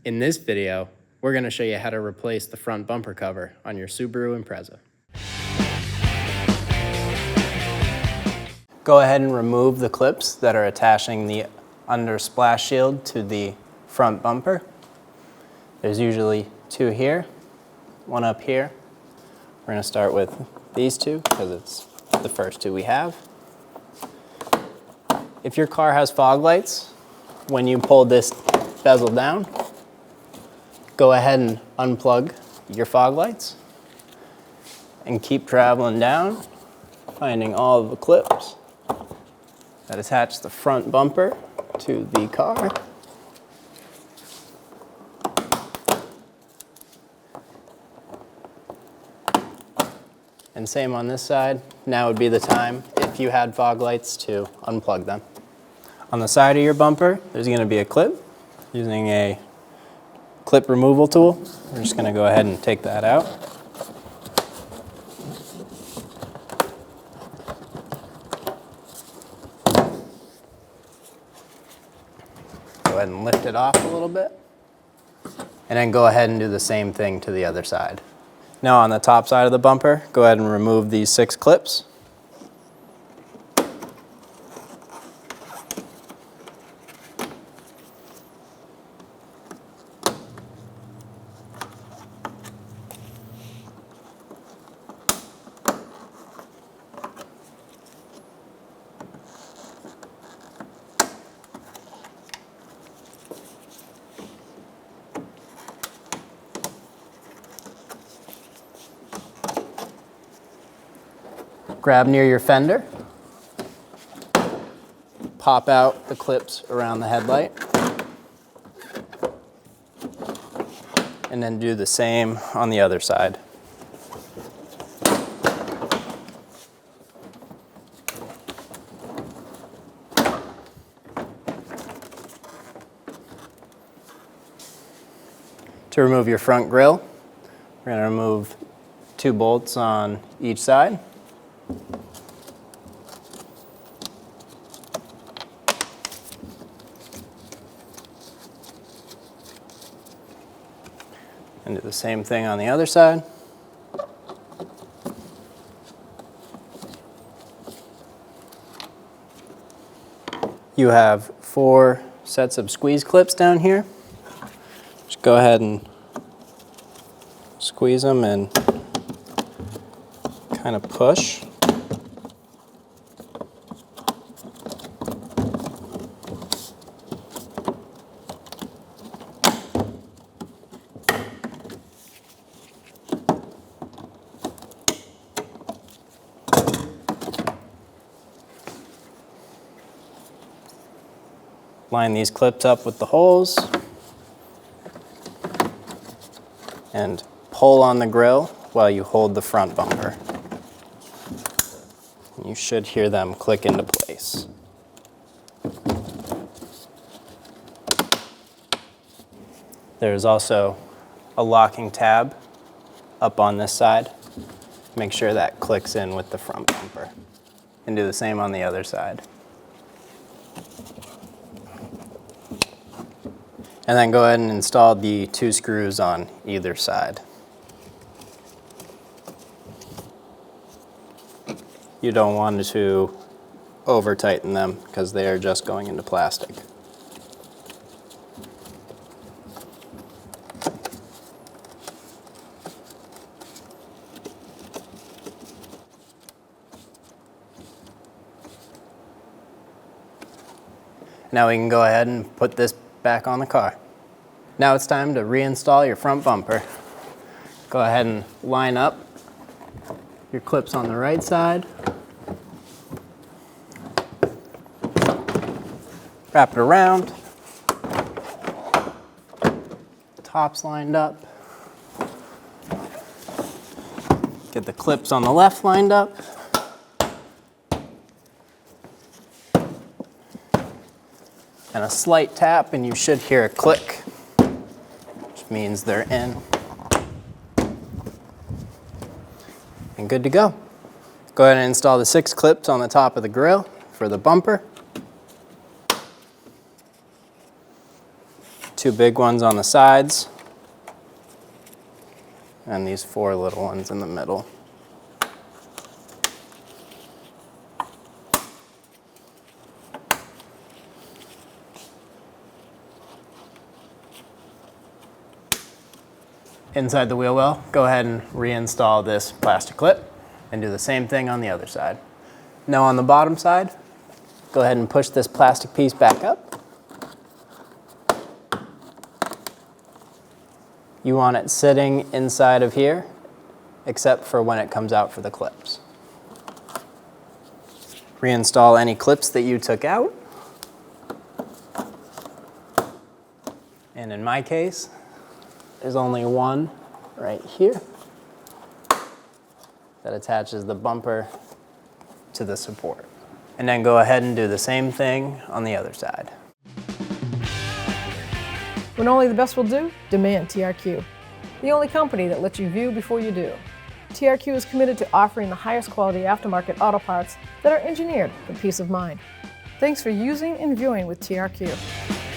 In this video, we're going to show you how to replace the front bumper cover on your Subaru Impreza. Go ahead and remove the clips that are attaching the under splash shield to the front bumper. There's usually two here, one up here. We're going to start with these two because it's the first two we have. If your car has fog lights, when you pull this bezel down, go ahead and unplug your fog lights and keep traveling down, finding all of the clips that attach the front bumper to the car. And same on this side. Now would be the time, if you had fog lights, to unplug them. On the side of your bumper, there's going to be a clip. Using a clip removal tool, we're just going to go ahead and take that out. Go ahead and lift it off a little bit. And then go ahead and do the same thing to the other side. Now on the top side of the bumper, go ahead and remove these 6 clips. Grab near your fender, pop out the clips around the headlight, and then do the same on the other side. To remove your front grille, we're going to remove 2 bolts on each side. And do the same thing on the other side. You have 4 sets of squeeze clips down here. Just go ahead and squeeze them and kind of push. Line these clips up with the holes and pull on the grille while you hold the front bumper. You should hear them click into place. There's also a locking tab up on this side. Make sure that clicks in with the front bumper. And do the same on the other side. And then go ahead and install the 2 screws on either side. You don't want to over tighten them because they are just going into plastic. Now we can go ahead and put this back on the car. Now it's time to reinstall your front bumper. Go ahead and line up your clips on the right side. Wrap it around. Top's lined up. Get the clips on the left lined up. And a slight tap and you should hear a click, which means they're in. And good to go. Go ahead and install the 6 clips on the top of the grille for the bumper. 2 big ones on the sides, and these 4 little ones in the middle. Inside the wheel well, go ahead and reinstall this plastic clip and do the same thing on the other side. Now on the bottom side, go ahead and push this plastic piece back up. You want it sitting inside of here, except for when it comes out for the clips. Reinstall any clips that you took out. And in my case, there's only one right here that attaches the bumper to the support. And then go ahead and do the same thing on the other side. When only the best will do, demand TRQ. The only company that lets you view before you do. TRQ is committed to offering the highest quality aftermarket auto parts that are engineered for peace of mind. Thanks for using and viewing with TRQ.